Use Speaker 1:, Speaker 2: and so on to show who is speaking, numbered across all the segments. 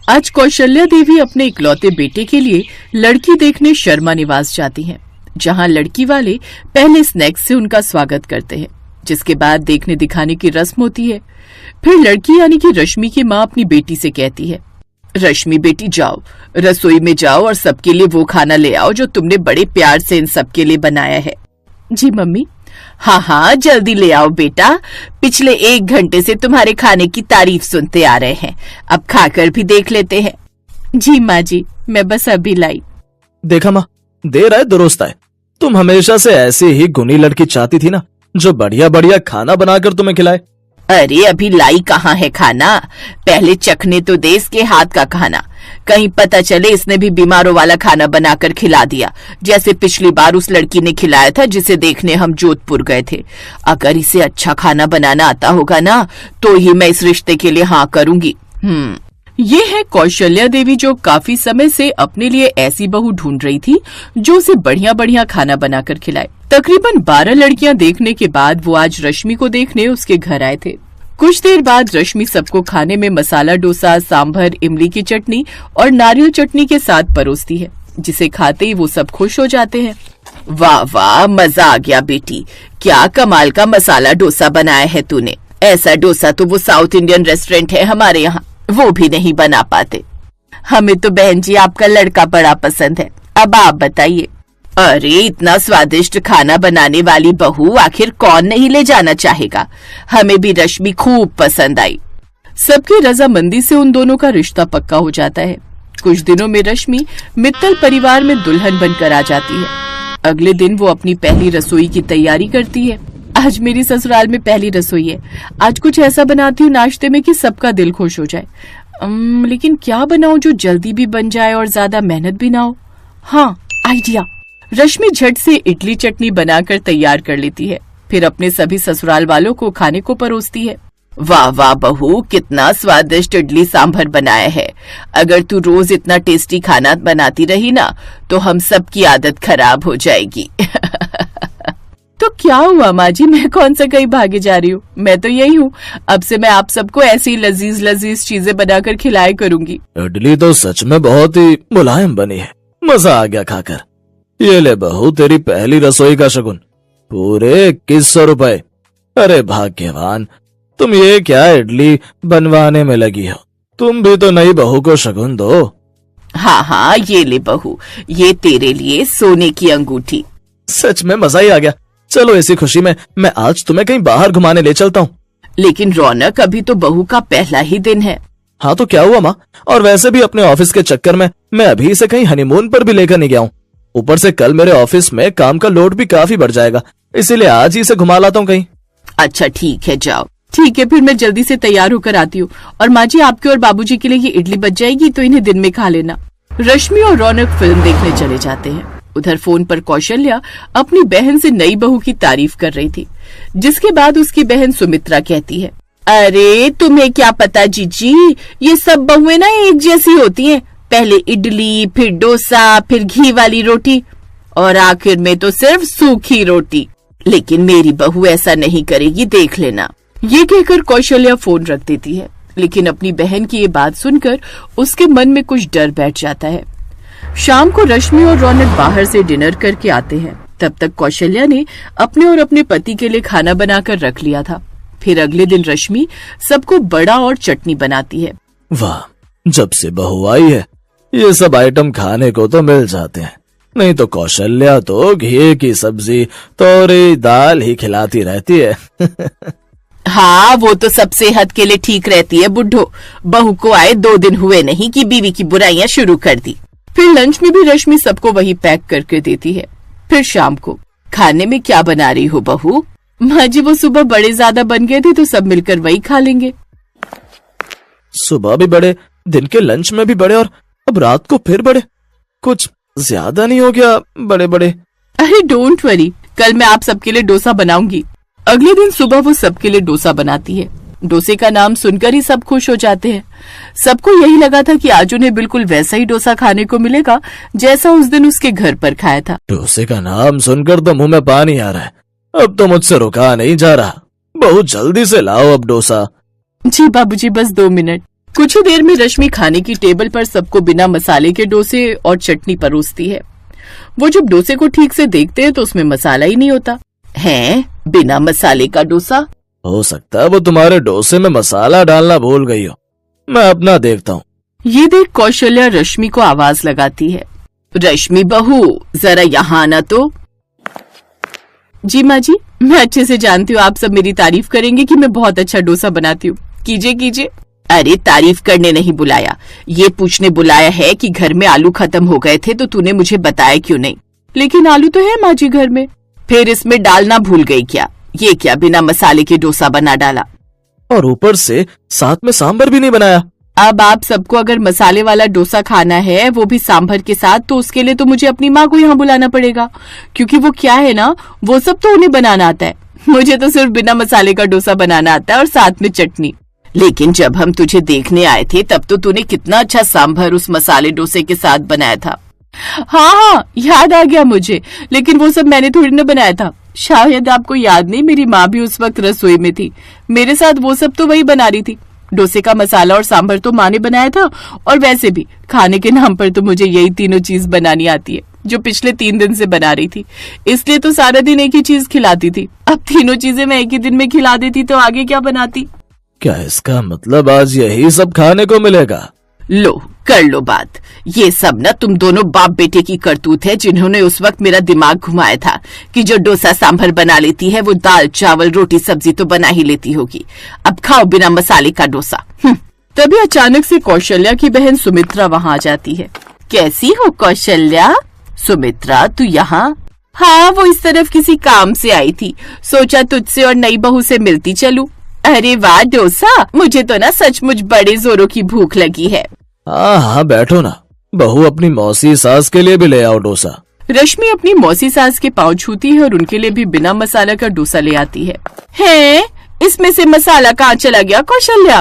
Speaker 1: आज कौशल्या देवी अपने इकलौते बेटे के लिए लड़की देखने शर्मा निवास जाती हैं, जहां लड़की वाले पहले स्नैक्स से उनका स्वागत करते हैं, जिसके बाद देखने दिखाने की रस्म होती है। फिर लड़की यानी कि रश्मि की माँ अपनी बेटी से कहती है, रश्मि बेटी जाओ, रसोई में जाओ और सबके लिए वो खाना ले आओ जो तुमने बड़े प्यार से इन सबके लिए बनाया है। जी मम्मी। हाँ हाँ, जल्दी ले आओ बेटा, पिछले 1 घंटे से तुम्हारे खाने की तारीफ सुनते आ रहे हैं, अब खाकर भी देख लेते हैं। जी माँ जी, मैं बस अभी लाई।
Speaker 2: देखा माँ, देर आए दुरुस्त आए। तुम हमेशा से ऐसी ही गुनी लड़की चाहती थी ना, जो बढ़िया बढ़िया खाना बनाकर तुम्हें खिलाए।
Speaker 1: अरे अभी लाई कहाँ है खाना, पहले चखने तो दे इसके हाथ का खाना, कहीं पता चले इसने भी बीमारों वाला खाना बनाकर खिला दिया, जैसे पिछली बार उस लड़की ने खिलाया था जिसे देखने हम जोधपुर गए थे। अगर इसे अच्छा खाना बनाना आता होगा ना, तो ही मैं इस रिश्ते के लिए हाँ करूंगी। ये है कौशल्या देवी, जो काफी समय से अपने लिए ऐसी बहू ढूंढ रही थी जो उसे बढ़िया बढ़िया खाना बनाकर खिलाए। तकरीबन 12 लड़कियां देखने के बाद वो आज रश्मि को देखने उसके घर आए थे। कुछ देर बाद रश्मि सबको खाने में मसाला डोसा, सांभर, इमली की चटनी और नारियल चटनी के साथ परोसती है, जिसे खाते ही वो सब खुश हो जाते हैं। वाह वाह, मजा आ गया बेटी, क्या कमाल का मसाला डोसा बनाया है तूने। ऐसा डोसा तो वो साउथ इंडियन रेस्टोरेंट है हमारे यहाँ, वो भी नहीं बना पाते। हमें तो बहन जी आपका लड़का बड़ा पसंद है, अब आप बताइए। अरे इतना स्वादिष्ट खाना बनाने वाली बहू आखिर कौन नहीं ले जाना चाहेगा, हमें भी रश्मि खूब पसंद आई। सबकी रजामंदी से उन दोनों का रिश्ता पक्का हो जाता है। कुछ दिनों में रश्मि मित्तल परिवार में दुल्हन बनकर आ जाती है। अगले दिन वो अपनी पहली रसोई की तैयारी करती है। आज मेरी ससुराल में पहली रसोई है, आज कुछ ऐसा बनाती हूँ नाश्ते में कि सबका दिल खुश हो जाए। लेकिन क्या बनाऊं जो जल्दी भी बन जाए और ज्यादा मेहनत भी ना हो। हाँ, आइडिया। रश्मि झट से इडली चटनी बनाकर तैयार कर लेती है, फिर अपने सभी ससुराल वालों को खाने को परोसती है। वाह वाह बहू, कितना स्वादिष्ट इडली सांभर बनाया है। अगर तू रोज इतना टेस्टी खाना बनाती रही ना, तो हम सब की आदत खराब हो जाएगी। तो क्या हुआ माँ जी, मैं कौन सा कहीं भागे जा रही हूँ, मैं तो यही हूँ। अब से मैं आप सबको ऐसी लजीज लजीज चीजें बनाकर खिलाया करूंगी।
Speaker 2: इडली तो सच में बहुत ही मुलायम बनी है, मजा आ गया खाकर। ये ले बहू, तेरी पहली रसोई का शगुन, पूरे 2100 रुपए। अरे भाग्यवान, तुम ये क्या इडली बनवाने में लगी हो, तुम भी तो नई बहू को शगुन दो।
Speaker 1: हाँ हाँ, ये ले बहू, ये तेरे लिए सोने की अंगूठी।
Speaker 2: सच में मजा ही आ गया। चलो इसी खुशी में मैं आज तुम्हें कहीं बाहर घुमाने ले चलता हूँ।
Speaker 1: लेकिन रौनक, अभी तो बहू का पहला ही दिन है।
Speaker 2: हाँ तो क्या हुआ माँ, और वैसे भी अपने ऑफिस के चक्कर में मैं अभी इसे कहीं हनीमून पर भी लेकर नहीं गया हूँ। ऊपर से कल मेरे ऑफिस में काम का लोड भी काफी बढ़ जाएगा, इसीलिए आज ही इसे घुमा लाता हूँ कहीं।
Speaker 1: अच्छा ठीक है, जाओ। ठीक है, फिर मैं जल्दी से तैयार होकर आती हूँ। और माँ जी, आपके और बाबूजी के लिए ये इडली बच जाएगी, तो इन्हें दिन में खा लेना। रश्मि और रौनक फिल्म देखने चले जाते हैं। उधर फोन पर कौशल्या अपनी बहन से नई बहू की तारीफ कर रही थी, जिसके बाद उसकी बहन सुमित्रा कहती है, अरे तुम्हें क्या पता जीजी, ये सब बहुएं ना एक जैसी होती हैं। पहले इडली, फिर डोसा, फिर घी वाली रोटी और आखिर में तो सिर्फ सूखी रोटी। लेकिन मेरी बहू ऐसा नहीं करेगी, देख लेना। ये कहकर कौशल्या फोन रख देती है, लेकिन अपनी बहन की ये बात सुनकर उसके मन में कुछ डर बैठ जाता है। शाम को रश्मि और रौनक बाहर से डिनर करके आते हैं। तब तक कौशल्या ने अपने और अपने पति के लिए खाना बनाकर रख लिया था। फिर अगले दिन रश्मि सबको बड़ा और चटनी बनाती है।
Speaker 2: वाह, जब से बहू आई है ये सब आइटम खाने को तो मिल जाते हैं, नहीं तो कौशल्या तो घी की सब्जी, तोरी, दाल ही खिलाती रहती है।
Speaker 1: हाँ, वो तो सब सेहत के लिए ठीक रहती है बुड्ढो। बहू को आए 2 दिन हुए नहीं कि बीवी की बुराइयां शुरू कर दी। फिर लंच में भी रश्मि सबको वही पैक करके देती है। फिर शाम को खाने में क्या बना रही हो बहू? माँ जी, वो सुबह बड़े ज्यादा बन गए थे तो सब मिलकर वही खा लेंगे।
Speaker 2: सुबह भी बड़े, दिन के लंच में भी बड़े, और अब रात को फिर बड़े, कुछ ज्यादा नहीं हो गया बड़े बड़े?
Speaker 1: अरे डोंट वरी, कल मैं आप सबके लिए डोसा बनाऊंगी। अगले दिन सुबह वो सबके लिए डोसा बनाती है। डोसे का नाम सुनकर ही सब खुश हो जाते हैं। सबको यही लगा था कि आज उन्हें बिल्कुल वैसा ही डोसा खाने को मिलेगा जैसा उस दिन उसके घर पर खाया था।
Speaker 2: डोसे का नाम सुनकर तो मुंह में पानी आ रहा है, अब तो मुझसे रुका नहीं जा रहा। बहुत जल्दी से लाओ अब डोसा।
Speaker 1: जी बाबूजी, बस 2 मिनट। कुछ ही देर में रश्मि खाने की टेबल पर सबको बिना मसाले के डोसे और चटनी परोसती है। वो जब डोसे को ठीक से देखते हैं तो उसमें मसाला ही नहीं होता है। बिना मसाले का डोसा?
Speaker 2: हो सकता है वो तुम्हारे डोसे में मसाला डालना भूल गई हो, मैं अपना देखता हूँ।
Speaker 1: ये देख कौशल्या रश्मि को आवाज लगाती है। रश्मि बहू, जरा यहाँ आना तो। जी माँ जी, मैं अच्छे से जानती हूँ आप सब मेरी तारीफ करेंगे कि मैं बहुत अच्छा डोसा बनाती हूँ। कीजिए कीजिए। अरे तारीफ करने नहीं बुलाया, ये पूछने बुलाया है कि घर में आलू खत्म हो गए थे तो तूने मुझे बताया क्यों नहीं। लेकिन आलू तो है माँ जी घर में। फिर इसमें डालना भूल गई क्या? ये क्या बिना मसाले के डोसा बना डाला?
Speaker 2: और ऊपर से साथ में सांभर भी नहीं बनाया।
Speaker 1: अब आप सबको अगर मसाले वाला डोसा खाना है, वो भी सांभर के साथ, तो उसके लिए तो मुझे अपनी माँ को यहाँ बुलाना पड़ेगा, क्योंकि वो क्या है ना, वो सब तो उन्हें बनाना आता है। मुझे तो सिर्फ बिना मसाले का डोसा बनाना आता है और साथ में चटनी। लेकिन जब हम तुझे देखने आए थे तब तो तूने कितना अच्छा सांभर उस मसाले डोसे के साथ बनाया था। हाँ, याद आ गया मुझे, लेकिन वो सब मैंने थोड़ी ना बनाया था। शायद आपको याद नहीं, मेरी माँ भी उस वक्त रसोई में थी, मेरे साथ वो सब तो वही बना रही थी। डोसे का मसाला और सांभर तो माँ ने बनाया था, और वैसे भी खाने के नाम पर तो मुझे यही तीनों चीज बनानी आती है जो पिछले 3 दिन से बना रही थी, इसलिए तो सारा दिन एक ही चीज खिलाती थी। अब तीनों चीजें मैं एक ही दिन में खिला देती तो आगे क्या बनाती।
Speaker 2: क्या इसका मतलब आज यही सब खाने को मिलेगा?
Speaker 1: लो कर लो बात। ये सब ना तुम दोनों बाप बेटे की करतूत है, जिन्होंने उस वक्त मेरा दिमाग घुमाया था कि जो डोसा सांभर बना लेती है वो दाल चावल रोटी सब्जी तो बना ही लेती होगी। अब खाओ बिना मसाले का डोसा। तभी अचानक से कौशल्या की बहन सुमित्रा वहाँ आ जाती है। कैसी हो कौशल्या? सुमित्रा तू यहाँ? हाँ, वो इस तरफ किसी काम से आई थी, सोचा तुझसे और नई बहू से मिलती चलूं। अरे वाह डोसा, मुझे तो ना सचमुच बड़े जोरों की भूख लगी है।
Speaker 2: हाँ हाँ बैठो ना, बहू अपनी मौसी सास के लिए भी ले आओ डोसा।
Speaker 1: रश्मि अपनी मौसी सास के पाँव छूती है और उनके लिए भी बिना मसाला का डोसा ले आती है। इसमें से मसाला कहाँ चला गया कौशल्या?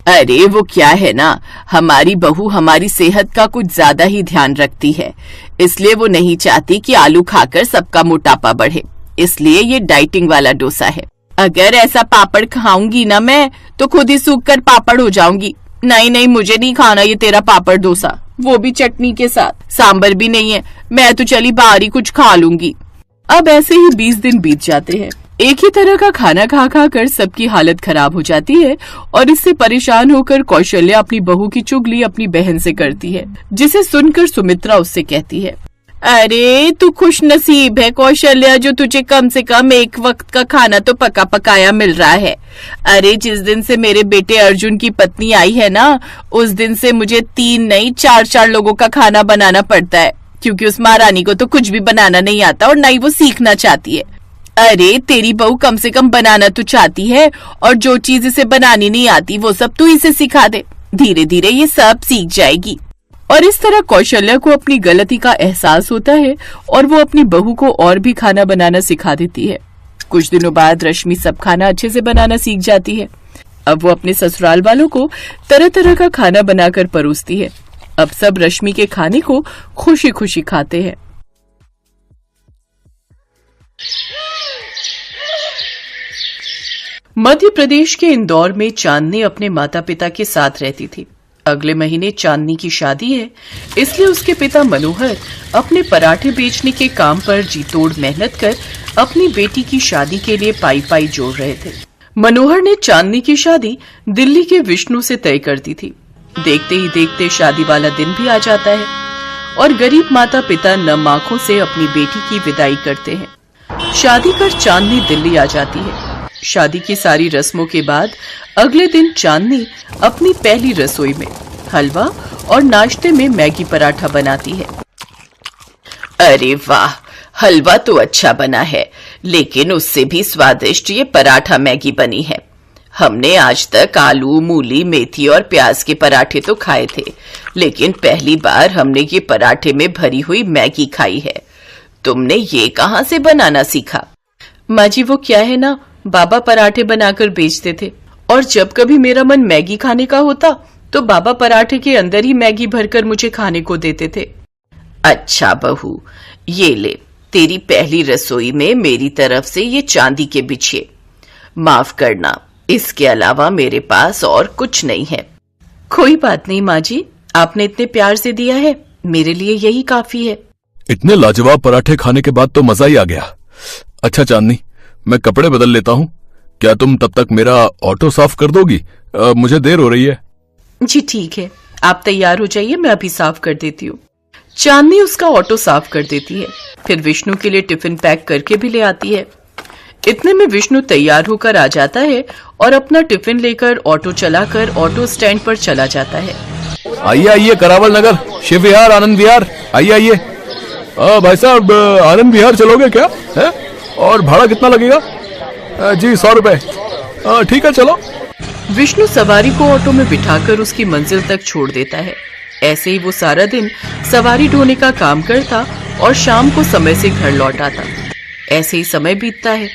Speaker 1: अरे वो क्या है ना, हमारी बहू हमारी सेहत का कुछ ज्यादा ही ध्यान रखती है, इसलिए वो नहीं चाहती कि आलू खाकर सबका मोटापा बढ़े, इसलिए ये डाइटिंग वाला डोसा है। अगर ऐसा पापड़ खाऊंगी ना मैं तो खुद ही सूख कर पापड़ हो जाऊंगी। नहीं नहीं, मुझे नहीं खाना ये तेरा पापड़ डोसा, वो भी चटनी के साथ, सांबर भी नहीं है। मैं तो चली बाहर ही कुछ खा लूंगी। अब ऐसे ही 20 दिन बीत जाते हैं। एक ही तरह का खाना खा खा कर सबकी हालत खराब हो जाती है और इससे परेशान होकर कौशल्या अपनी बहू की चुगली अपनी बहन से करती है, जिसे सुनकर सुमित्रा उससे कहती है, अरे तू खुश नसीब है कौशल्या, जो तुझे कम से कम एक वक्त का खाना तो पका पकाया मिल रहा है। अरे जिस दिन से मेरे बेटे अर्जुन की पत्नी आई है ना, उस दिन से मुझे 3 नहीं 4 लोगों का खाना बनाना पड़ता है, क्योंकि उस महारानी को तो कुछ भी बनाना नहीं आता और न ही वो सीखना चाहती है। अरे तेरी बहू कम से कम बनाना तो चाहती है, और जो चीज इसे बनानी नहीं आती वो सब तू इसे सिखा दे, धीरे धीरे ये सब सीख जाएगी। और इस तरह कौशल्या को अपनी गलती का एहसास होता है और वो अपनी बहू को और भी खाना बनाना सिखा देती है। कुछ दिनों बाद रश्मि सब खाना अच्छे से बनाना सीख जाती है। अब वो अपने ससुराल वालों को तरह तरह का खाना बनाकर परोसती है। अब सब रश्मि के खाने को खुशी खुशी खाते हैं। मध्य प्रदेश के इंदौर में चांदनी अपने माता पिता के साथ रहती थी। अगले महीने चांदनी की शादी है, इसलिए उसके पिता मनोहर अपने पराठे बेचने के काम पर जी तोड़ मेहनत कर अपनी बेटी की शादी के लिए पाई पाई जोड़ रहे थे। मनोहर ने चांदनी की शादी दिल्ली के विष्णु से तय कर दी थी। देखते ही देखते शादी वाला दिन भी आ जाता है और गरीब माता पिता नम आंखों से अपनी बेटी की विदाई करते हैं। शादी कर चांदनी दिल्ली आ जाती है। शादी की सारी रस्मों के बाद अगले दिन चांदनी अपनी पहली रसोई में हलवा और नाश्ते में मैगी पराठा बनाती है। अरे वाह, हलवा तो अच्छा बना है, लेकिन उससे भी स्वादिष्ट ये पराठा मैगी बनी है। हमने आज तक आलू मूली मेथी और प्याज के पराठे तो खाए थे, लेकिन पहली बार हमने ये पराठे में भरी हुई मैगी खाई है। तुमने ये कहाँ से बनाना सीखा? माँ जी वो क्या है ना, बाबा पराठे बनाकर बेचते थे और जब कभी मेरा मन मैगी खाने का होता तो बाबा पराठे के अंदर ही मैगी भरकर मुझे खाने को देते थे। अच्छा बहू, ये ले तेरी पहली रसोई में मेरी तरफ से ये चांदी के बिछिए। माफ करना, इसके अलावा मेरे पास और कुछ नहीं है। कोई बात नहीं माँ जी, आपने इतने प्यार से दिया है, मेरे लिए यही काफी है।
Speaker 3: इतने लाजवाब पराठे खाने के बाद तो मजा ही आ गया। अच्छा चांदनी, मैं कपड़े बदल लेता हूँ, क्या तुम तब तक मेरा ऑटो साफ कर दोगी? मुझे देर हो रही है।
Speaker 1: जी ठीक है, आप तैयार हो जाइए, मैं अभी साफ कर देती हूँ। चांदनी उसका ऑटो साफ कर देती है, फिर विष्णु के लिए टिफिन पैक करके भी ले आती है। इतने में विष्णु तैयार होकर आ जाता है और अपना टिफिन लेकर ऑटो चलाकर ऑटो स्टैंड पर चला जाता है।
Speaker 3: आइए आइए, करावल नगर, शिव विहार, आनंद विहार, आइए आइए। भाई साहब, आनंद विहार चलोगे क्या है? और भाड़ा कितना लगेगा? जी 100 रुपए। ठीक है, चलो।
Speaker 1: विष्णु सवारी को ऑटो में बिठाकर उसकी मंजिल तक छोड़ देता है। ऐसे ही वो सारा दिन सवारी ढोने का काम करता और शाम को समय से घर लौट आता। ऐसे ही समय बीतता है।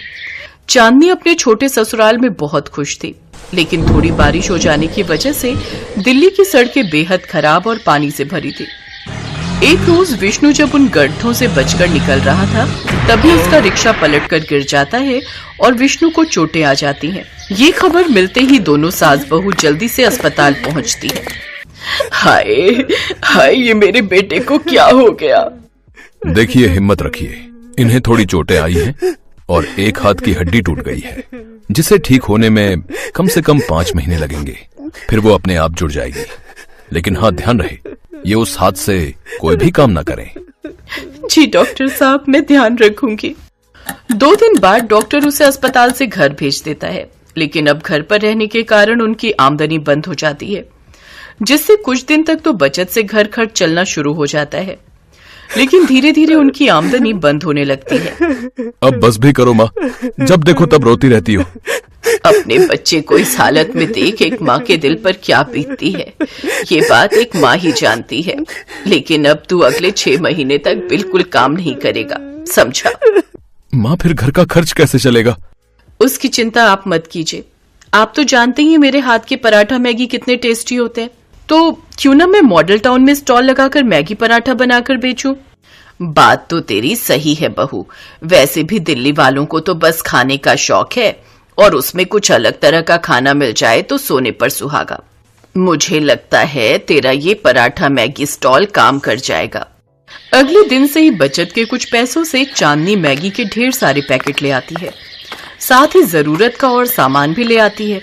Speaker 1: चांदनी अपने छोटे ससुराल में बहुत खुश थी, लेकिन थोड़ी बारिश हो जाने की वजह से दिल्ली की सड़कें बेहद खराब और पानी से भरी थी। एक रोज विष्णु जब उन गड्ढों से बचकर निकल रहा था, तभी उसका रिक्शा पलटकर गिर जाता है और विष्णु को चोटें आ जाती हैं। ये खबर मिलते ही दोनों सास बहू जल्दी से अस्पताल पहुंचती है। हाय हाय, ये मेरे बेटे को क्या हो गया?
Speaker 3: देखिए, हिम्मत रखिए, इन्हें थोड़ी चोटें आई हैं और एक हाथ की हड्डी टूट गई है, जिसे ठीक होने में कम से कम 5 महीने लगेंगे। फिर वो अपने आप जुड़ जाएगी। लेकिन हाँ, ध्यान रहे, ये उस हाथ से कोई भी काम ना करें।
Speaker 1: जी डॉक्टर साहब, मैं ध्यान रखूंगी। 2 दिन बाद डॉक्टर उसे अस्पताल से घर भेज देता है, लेकिन अब घर पर रहने के कारण उनकी आमदनी बंद हो जाती है, जिससे कुछ दिन तक तो बचत से घर खर्च चलना शुरू हो जाता है, लेकिन धीरे धीरे उनकी आमदनी बंद होने लगती है।
Speaker 3: अब बस भी करो माँ, जब देखो तब रोती रहती हो।
Speaker 1: अपने बच्चे को इस हालत में देख एक माँ के दिल पर क्या बीतती है, ये बात एक माँ ही जानती है। लेकिन अब तू अगले 6 महीने तक बिल्कुल काम नहीं करेगा, समझा?
Speaker 3: माँ, फिर घर का खर्च कैसे चलेगा?
Speaker 1: उसकी चिंता आप मत कीजिए। आप तो जानते ही मेरे हाथ के पराठा मैगी कितने टेस्टी होते हैं, तो क्यों ना मैं मॉडल टाउन में स्टॉल लगाकर मैगी पराठा बनाकर बेचूं? बात तो तेरी सही है बहू, वैसे भी दिल्ली वालों को तो बस खाने का शौक है, और उसमें कुछ अलग तरह का खाना मिल जाए तो सोने पर सुहागा। मुझे लगता है तेरा ये पराठा मैगी स्टॉल काम कर जाएगा। अगले दिन से ही बचत के कुछ पैसों से चांदनी मैगी के ढेर सारे पैकेट ले आती है, साथ ही जरूरत का और सामान भी ले आती है।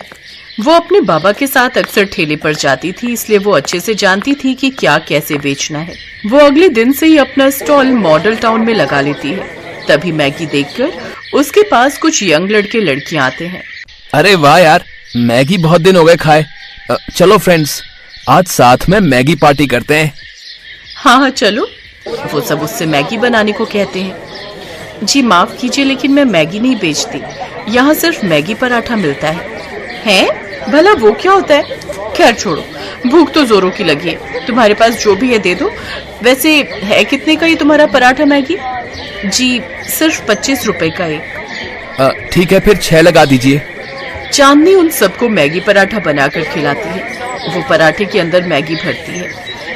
Speaker 1: वो अपने बाबा के साथ अक्सर ठेले पर जाती थी, इसलिए वो अच्छे से जानती थी कि क्या कैसे बेचना है। वो अगले दिन से ही अपना स्टॉल मॉडल टाउन में लगा लेती है। तभी मैगी देखकर उसके पास कुछ यंग लड़के लड़कियां आते हैं।
Speaker 4: अरे वाह यार, मैगी बहुत दिन हो गए खाए। चलो फ्रेंड्स, आज साथ में मैगी पार्टी करते हैं।
Speaker 1: हाँ हाँ चलो। वो सब उससे मैगी बनाने को कहते हैं। जी माफ कीजिए, लेकिन मैं मैगी नहीं बेचती, यहाँ सिर्फ मैगी पराठा मिलता है। हैं? भला वो क्या होता है? खैर छोड़ो, भूख तो जोरों की लगी है, तुम्हारे पास जो भी है दे दो। वैसे है कितने का ये तुम्हारा पराठा मैगी? जी सिर्फ 25 रुपए का एक।
Speaker 4: ठीक है, फिर 6 लगा दीजिए।
Speaker 1: चांदनी उन सबको मैगी पराठा बनाकर खिलाती है। वो पराठे के अंदर मैगी भरती है,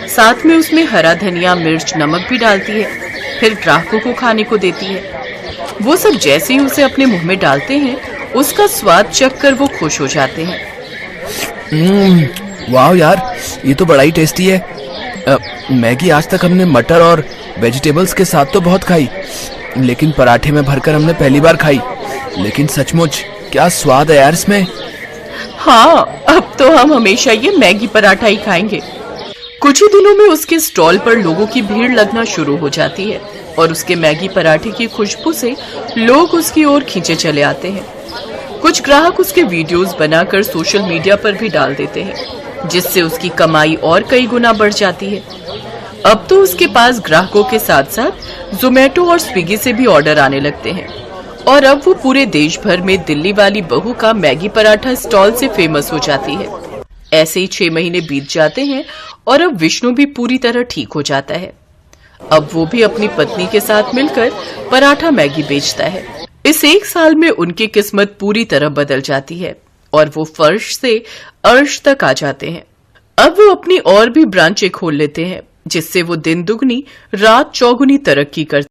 Speaker 1: साथ में उसमें हरा धनिया, मिर्च, नमक भी डालती है, फिर ग्राहकों को खाने को देती है। वो सब जैसे ही उसे अपने मुंह में डालते हैं, उसका स्वाद चखकर वो खुश हो जाते हैं।
Speaker 4: वाह यार, ये तो बड़ा ही टेस्टी है। मैगी आज तक हमने मटर और वेजिटेबल्स के साथ तो बहुत खाई, लेकिन पराठे में भरकर हमने पहली बार खाई। लेकिन सचमुच क्या स्वाद है यार इसमें।
Speaker 1: हाँ, अब तो हम हमेशा ये मैगी पराठा ही खाएंगे। कुछ ही दिनों में उसके स्टॉल पर लोगों की भीड़ लगना शुरू हो जाती है और उसके मैगी पराठे की खुशबू से लोग उसकी ओर खींचे चले आते हैं। कुछ ग्राहक उसके वीडियोस बनाकर सोशल मीडिया पर भी डाल देते हैं, जिससे उसकी कमाई और कई गुना बढ़ जाती है। अब तो उसके पास ग्राहकों के साथ साथ जोमेटो और स्विगी से भी ऑर्डर आने लगते हैं, और अब वो पूरे देश भर में दिल्ली वाली बहू का मैगी पराठा स्टॉल से फेमस हो जाती है। ऐसे ही 6 महीने बीत जाते हैं और अब विष्णु भी पूरी तरह ठीक हो जाता है। अब वो भी अपनी पत्नी के साथ मिलकर पराठा मैगी बेचता है। इस 1 साल में उनकी किस्मत पूरी तरह बदल जाती है और वो फर्श से अर्श तक आ जाते हैं। अब वो अपनी और भी ब्रांचें खोल लेते हैं, जिससे वो दिन दुगनी रात चौगुनी तरक्की करते हैं।